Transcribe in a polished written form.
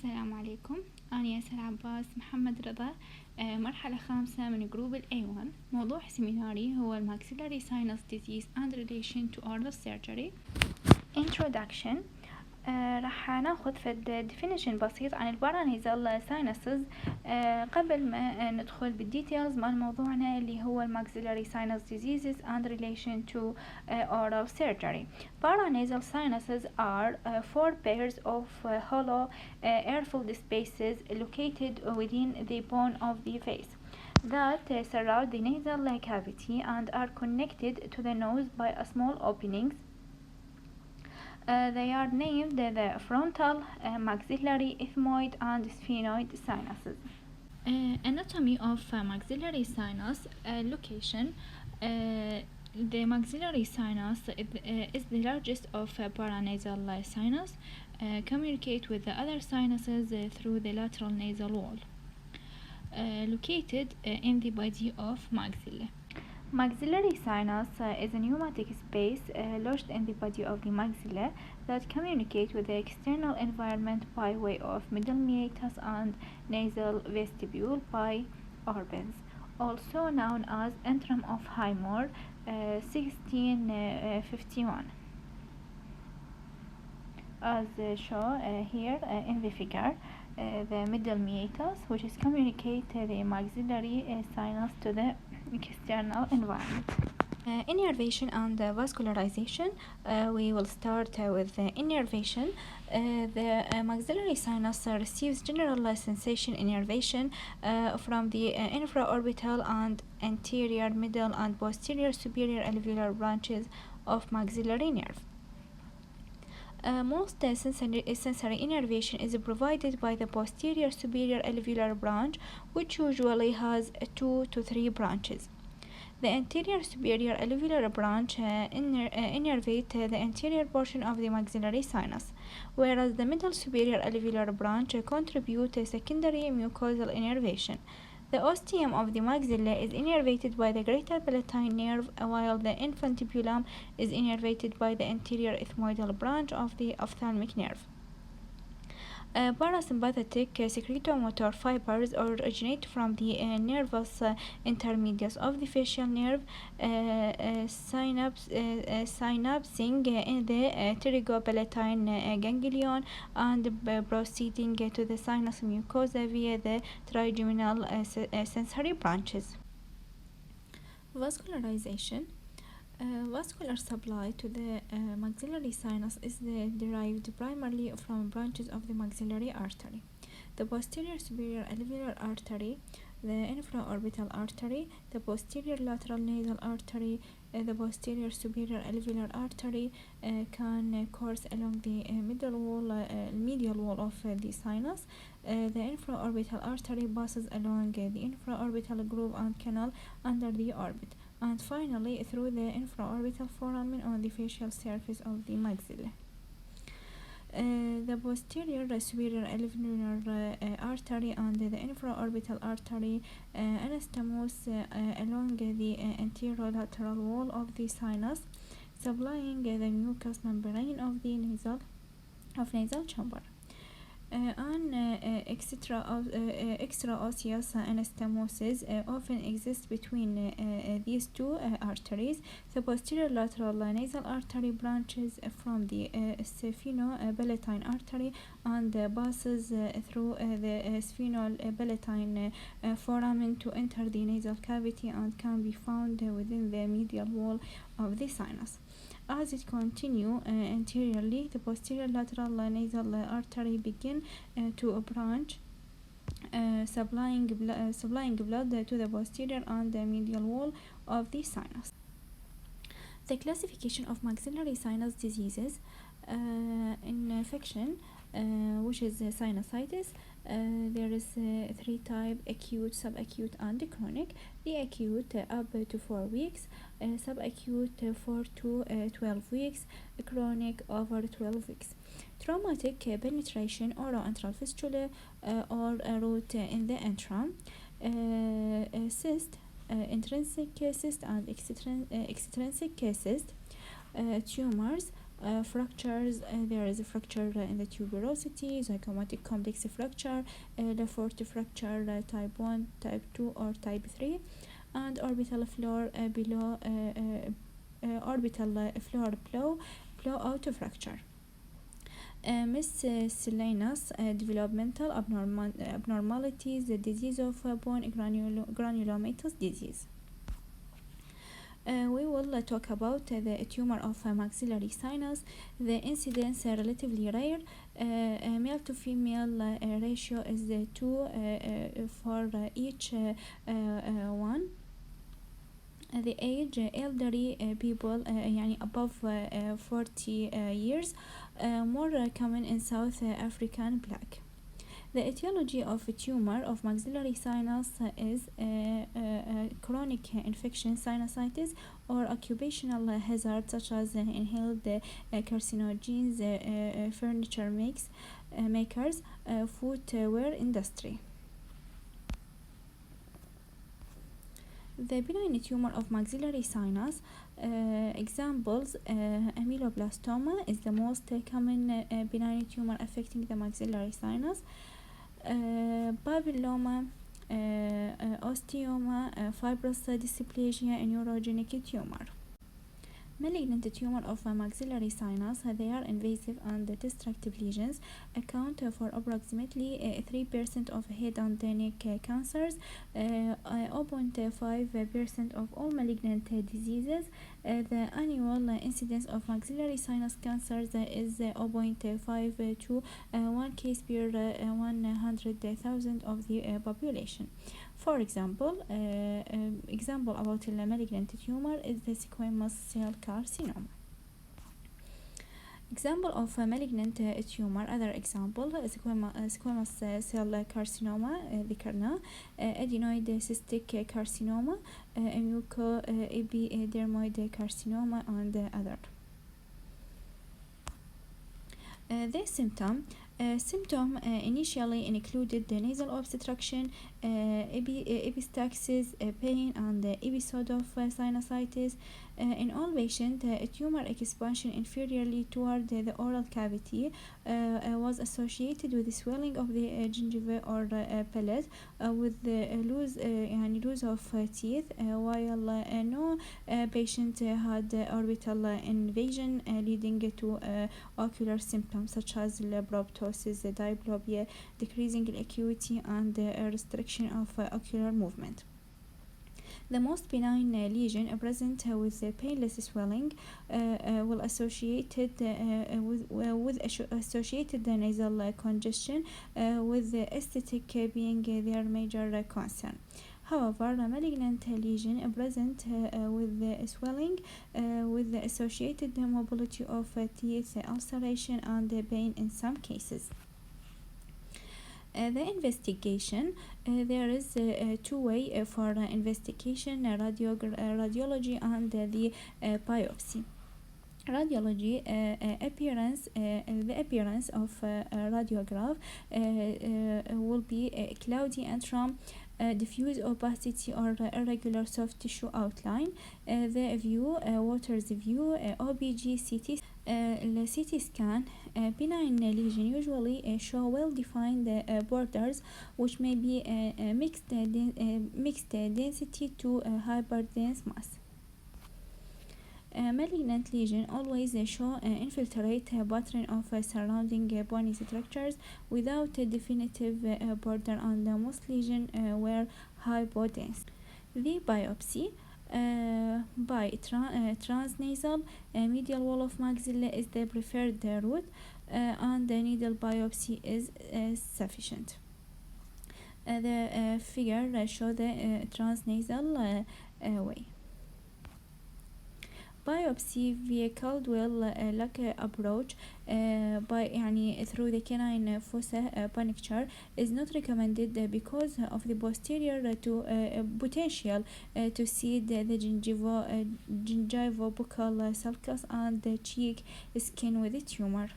السلام عليكم. أنا ياسر عباس محمد رضا، مرحلة خامسة من جروب A1. موضوع سيميناري هو Maxillary sinus disease and relation to oral surgery. Introduction. راح ناخذ فد definition بسيط عن البارانيزال ساينسز قبل ما ندخل بالديتيلز مال موضوعنا اللي هو Maxillary sinus diseases and relation to oral surgery. Paranasal sinuses are four pairs of hollow air-filled spaces located within the bone of the face that surround the nasal cavity and are connected to the nose by a small openings. They are named the frontal, maxillary, ethmoid, and sphenoid sinuses. Anatomy of maxillary sinus location. The maxillary sinus is the largest of paranasal sinus. Communicate with the other sinuses through the lateral nasal wall. Located in the body of maxilla. Maxillary sinus is a pneumatic space lodged in the body of the maxilla that communicate with the external environment by way of middle meatus and nasal vestibule by orbits, also known as antrum of Highmore, 1651. As shown here in the figure, the middle meatus, which is communicate the maxillary sinus to the external environment. Innervation and vascularization. We will start with innervation. The maxillary sinus receives general sensation innervation from the infraorbital and anterior, middle, and posterior superior alveolar branches of maxillary nerve. Most sensory innervation is provided by the posterior superior alveolar branch, which usually has 2 to 3 branches. The anterior superior alveolar branch innervate the anterior portion of the maxillary sinus, whereas the middle superior alveolar branch contribute secondary mucosal innervation. The ostium of the maxilla is innervated by the greater palatine nerve, while the infundibulum is innervated by the anterior ethmoidal branch of the ophthalmic nerve. Parasympathetic secretomotor fibers originate from the nervous intermediates of the facial nerve, synapsing in the pterygopalatine ganglion and proceeding to the sinus mucosa via the trigeminal sensory branches. Vascularization. Vascular supply to the maxillary sinus is derived primarily from branches of the maxillary artery: the posterior superior alveolar artery, the infraorbital artery, the posterior lateral nasal artery. The posterior superior alveolar artery can course along the medial wall of the sinus. The infraorbital artery passes along the infraorbital groove and canal under the orbit, and finally through the infraorbital foramen on the facial surface of the maxilla. The posterior superior alveolar artery and the infraorbital artery anastomose along the anterolateral wall of the sinus, supplying the mucous membrane of the nasal chamber. An extraosseous anastomosis often exists between these two arteries. The posterior lateral nasal artery branches from the sphenopalatine artery and passes through the sphenopalatine foramen to enter the nasal cavity and can be found within the medial wall of the sinus. As it continues anteriorly, the posterior lateral nasal artery begin to branch, supplying blood to the posterior and the medial wall of the sinus. The classification of maxillary sinus diseases. Infection, which is sinusitis. There is 3 types: acute, subacute, and chronic. The acute up to 4 weeks, subacute 4 to 12 weeks, chronic over 12 weeks. Traumatic penetration, oroantral fistula or root in the antrum. Cyst, intrinsic cyst and extrinsic cyst. Tumors, Fractures, there is a fracture in the tuberosity, zygomatic complex fracture, Lefort fracture type 1, type 2 or type 3, and orbital floor below orbital floor blowout fracture. Miscellaneous developmental abnormalities, the disease of bone granulomatous disease. We will talk about the tumor of maxillary sinus. The incidence relatively rare. Male to female ratio is 2 for each one. The age, elderly people يعني above 40 years, more common in South African black. The etiology of a tumor of maxillary sinus is chronic infection, sinusitis, or occupational hazard such as inhaled carcinogens, furniture makers, footwear industry. The benign tumor of maxillary sinus examples, ameloblastoma is the most common benign tumor affecting the maxillary sinus. Papilloma, osteoma, fibrous dysplasia, and neurogenic tumor. Malignant tumor of maxillary sinus, they are invasive and destructive lesions, account for approximately 3% of head and neck cancers, 0.5% of all malignant diseases. The annual incidence of maxillary sinus cancers is 0.5 to 1 case per 100,000 of the population. For example, example about a malignant tumor is the squamous cell carcinoma. Example of a malignant tumor, other example, squamous cell carcinoma, ذكرنا, adenoid cystic carcinoma, mucoepidermoid carcinoma, and other. The symptom initially included the nasal obstruction, epistaxis, pain, and episode of sinusitis. In all patients, tumor expansion inferiorly toward the oral cavity was associated with the swelling of the gingiva or palate, with the loss of teeth, while no patient had orbital invasion leading to ocular symptoms such as proptosis, diplopia, decreasing acuity, and restriction of ocular movement. The most benign lesion present with painless swelling will associated with associated nasal congestion, with the aesthetic being their major concern. However, the malignant lesion present with the swelling, with the associated mobility of teeth, ulceration, and pain in some cases. The investigation, there is two ways for investigation, radiology and the biopsy. Radiology, the appearance of radiograph will be cloudy antrum, diffuse opacity or irregular soft tissue outline. The view, Waters view, OBG, CT. CT scan, benign lesion usually show well-defined borders, which may be mixed density to hyperdense mass. Malignant lesion always show infiltrate pattern of surrounding bony structures without a definitive border, and most lesions were hypodense. The biopsy, by transnasal medial wall of maxilla is the preferred route, and the needle biopsy is sufficient. The figure show the transnasal way. Biopsy via Caldwell Luck approach by through the canine fossa puncture is not recommended because of the posterior to potential to seed the gingivobuccal sulcus and the cheek skin with the tumor.